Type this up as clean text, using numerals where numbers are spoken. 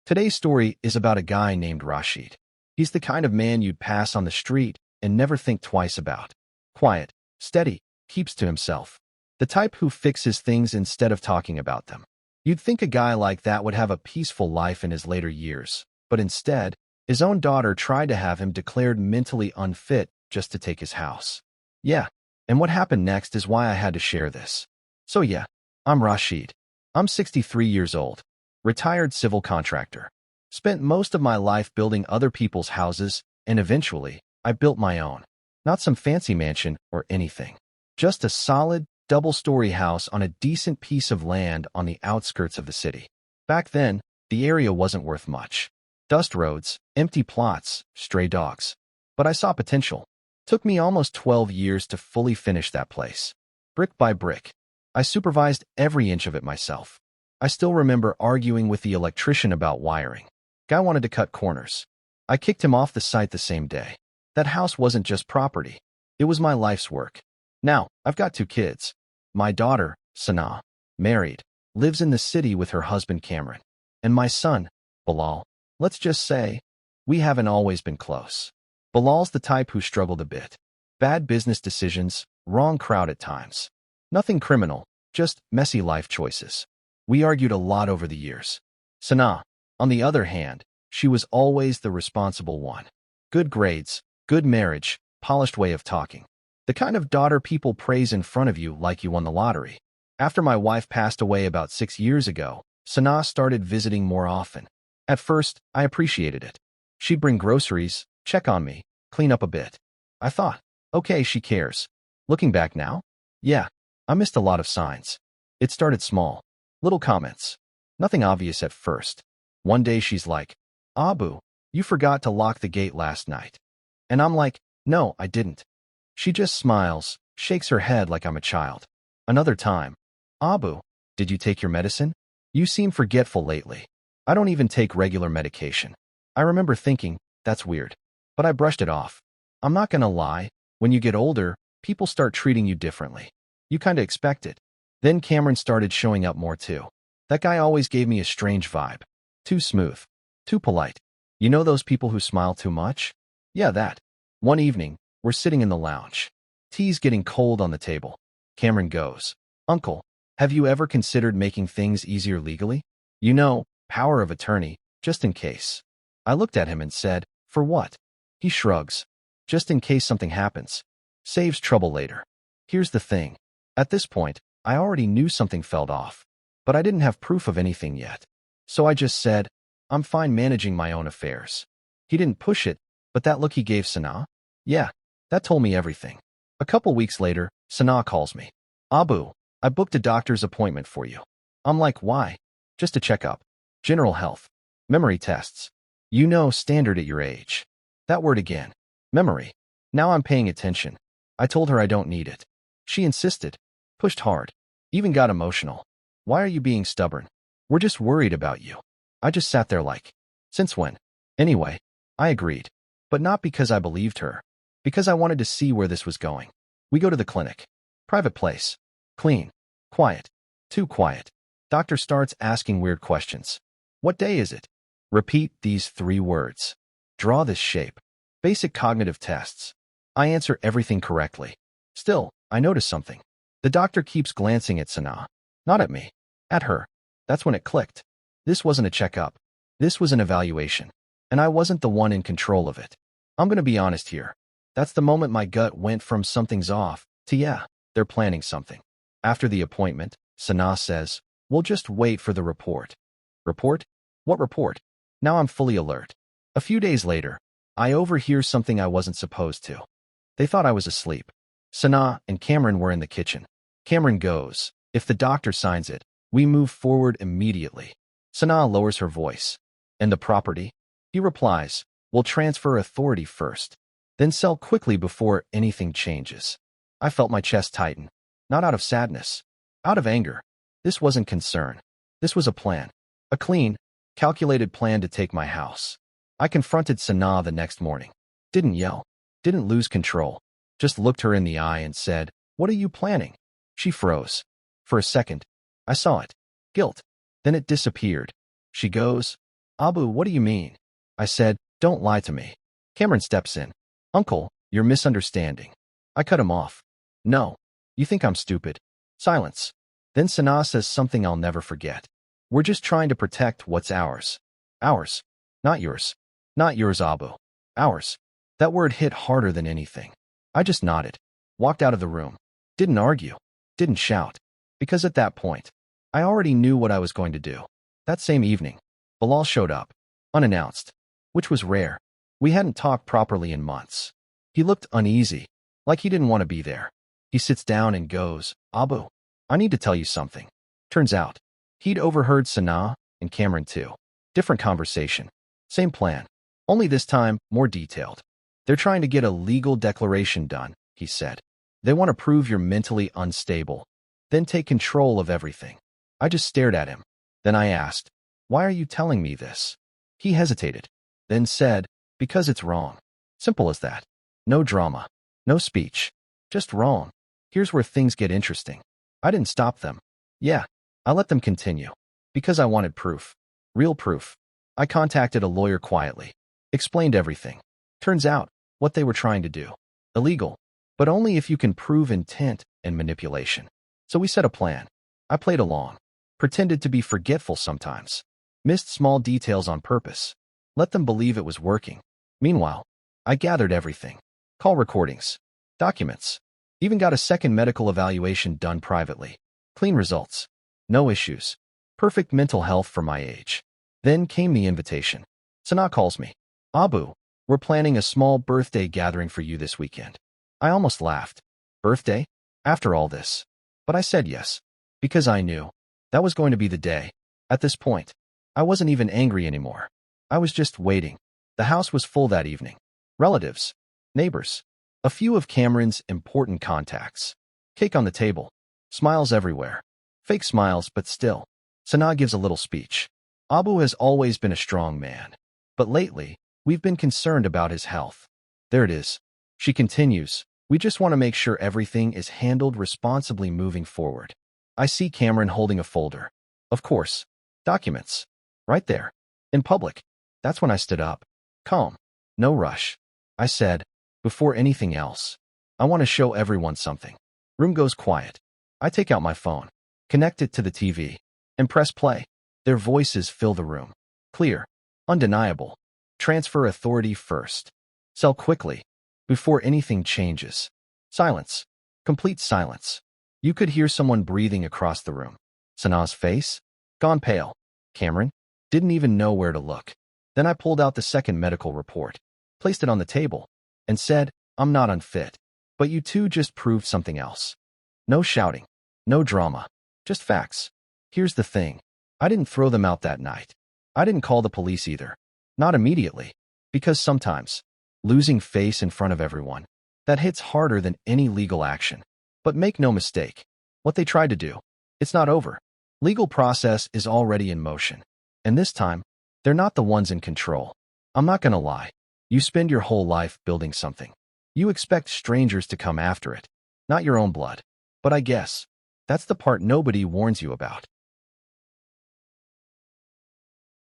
Today's story is about a guy named Rashid. He's the kind of man you'd pass on the street and never think twice about. Quiet, steady, keeps to himself. The type who fixes things instead of talking about them. You'd think a guy like that would have a peaceful life in his later years, but instead, his own daughter tried to have him declared mentally unfit just to take his house. Yeah, and what happened next is why I had to share this. So yeah, I'm Rashid. I'm 63 years old, retired civil contractor. Spent most of my life building other people's houses, and eventually, I built my own. Not some fancy mansion or anything. Just a solid, double-story house on a decent piece of land on the outskirts of the city. Back then, the area wasn't worth much. Dust roads, empty plots, stray dogs. But I saw potential. Took me almost 12 years to fully finish that place. Brick by brick. I supervised every inch of it myself. I still remember arguing with the electrician about wiring. Guy wanted to cut corners. I kicked him off the site the same day. That house wasn't just property. It was my life's work. Now, I've got 2 kids. My daughter, Sana, married, lives in the city with her husband Cameron. And my son, Bilal. Let's just say, we haven't always been close. Bilal's the type who struggled a bit. Bad business decisions, wrong crowd at times. Nothing criminal, just messy life choices. We argued a lot over the years. Sana, on the other hand, she was always the responsible one. Good grades, good marriage, polished way of talking. The kind of daughter people praise in front of you like you won the lottery. After my wife passed away about 6 years ago, Sana started visiting more often. At first, I appreciated it. She'd bring groceries, check on me, clean up a bit. I thought, okay, she cares. Looking back now, yeah, I missed a lot of signs. It started small. Little comments. Nothing obvious at first. One day she's like, Abu, you forgot to lock the gate last night. And I'm like, no, I didn't. She just smiles, shakes her head like I'm a child. Another time, Abu, did you take your medicine? You seem forgetful lately. I don't even take regular medication. I remember thinking, that's weird. But I brushed it off. I'm not gonna lie, when you get older, people start treating you differently. You kinda expect it. Then Cameron started showing up more too. That guy always gave me a strange vibe. Too smooth. Too polite. You know those people who smile too much? Yeah, that. One evening, we're sitting in the lounge. Tea's getting cold on the table. Cameron goes, Uncle, have you ever considered making things easier legally? You know, power of attorney, just in case. I looked at him and said, for what? He shrugs. Just in case something happens. Saves trouble later. Here's the thing. At this point, I already knew something felt off. But I didn't have proof of anything yet. So I just said, I'm fine managing my own affairs. He didn't push it, but that look he gave Sana? Yeah, that told me everything. A couple weeks later, Sana calls me. Abu, I booked a doctor's appointment for you. I'm like, why? Just a checkup. General health. Memory tests. You know, standard at your age. That word again. Memory. Now I'm paying attention. I told her I don't need it. She insisted. Pushed hard. Even got emotional. Why are you being stubborn? We're just worried about you. I just sat there like, since when? Anyway, I agreed. But not because I believed her. Because I wanted to see where this was going. We go to the clinic. Private place. Clean. Quiet. Too quiet. Doctor starts asking weird questions. What day is it? Repeat these 3 words. Draw this shape. Basic cognitive tests. I answer everything correctly. Still, I notice something. The doctor keeps glancing at Sana. Not at me. At her. That's when it clicked. This wasn't a checkup. This was an evaluation. And I wasn't the one in control of it. I'm gonna be honest here. That's the moment my gut went from something's off to yeah, they're planning something. After the appointment, Sana says, we'll just wait for the report. Report? What report? Now I'm fully alert. A few days later, I overhear something I wasn't supposed to. They thought I was asleep. Sana and Cameron were in the kitchen. Cameron goes, if the doctor signs it, we move forward immediately. Sana lowers her voice. And the property? He replies, we'll transfer authority first. Then sell quickly before anything changes. I felt my chest tighten. Not out of sadness. Out of anger. This wasn't concern. This was a plan. A clean, calculated plan to take my house. I confronted Sana the next morning. Didn't yell. Didn't lose control. Just looked her in the eye and said, what are you planning? She froze. For a second, I saw it. Guilt. Then it disappeared. She goes, Abu, what do you mean? I said, don't lie to me. Cameron steps in. Uncle, you're misunderstanding. I cut him off. No. You think I'm stupid? Silence. Then Sanaa says something I'll never forget. We're just trying to protect what's ours. Ours. Not yours. Not yours, Abu. Ours. That word hit harder than anything. I just nodded. Walked out of the room. Didn't argue. Didn't shout. Because at that point, I already knew what I was going to do. That same evening, Bilal showed up. Unannounced. Which was rare. We hadn't talked properly in months. He looked uneasy. Like he didn't want to be there. He sits down and goes, Abu, I need to tell you something. Turns out, he'd overheard Sanaa and Cameron too. Different conversation. Same plan. Only this time, more detailed. They're trying to get a legal declaration done, he said. They want to prove you're mentally unstable. Then take control of everything. I just stared at him. Then I asked, why are you telling me this? He hesitated. Then said, because it's wrong. Simple as that. No drama. No speech. Just wrong. Here's where things get interesting. I didn't stop them. Yeah, I let them continue. Because I wanted proof. Real proof. I contacted a lawyer quietly. Explained everything. Turns out, what they were trying to do. Illegal. But only if you can prove intent and manipulation. So we set a plan. I played along. Pretended to be forgetful sometimes. Missed small details on purpose. Let them believe it was working. Meanwhile, I gathered everything. Call recordings. Documents. Even got a second medical evaluation done privately. Clean results. No issues. Perfect mental health for my age. Then came the invitation. Sanaa calls me. Abu, we're planning a small birthday gathering for you this weekend. I almost laughed. Birthday? After all this. But I said yes. Because I knew. That was going to be the day. At this point, I wasn't even angry anymore. I was just waiting. The house was full that evening. Relatives. Neighbors. A few of Cameron's important contacts. Cake on the table. Smiles everywhere. Fake smiles, but still. Sanaa gives a little speech. Abu has always been a strong man. But lately, we've been concerned about his health. There it is. She continues. We just want to make sure everything is handled responsibly moving forward. I see Cameron holding a folder. Of course. Documents. Right there. In public. That's when I stood up. Calm. No rush. I said, before anything else, I want to show everyone something. Room goes quiet. I take out my phone, connect it to the TV, and press play. Their voices fill the room. Clear. Undeniable. Transfer authority first. Sell quickly. Before anything changes. Silence. Complete silence. You could hear someone breathing across the room. Sanaa's face? Gone pale. Cameron? Didn't even know where to look. Then I pulled out the second medical report, placed it on the table, and said, I'm not unfit. But you two just proved something else. No shouting. No drama. Just facts. Here's the thing. I didn't throw them out that night. I didn't call the police either. Not immediately. Because sometimes, losing face in front of everyone, that hits harder than any legal action. But make no mistake. What they tried to do, it's not over. Legal process is already in motion. And this time, they're not the ones in control. I'm not gonna lie. You spend your whole life building something. You expect strangers to come after it. Not your own blood. But I guess, that's the part nobody warns you about.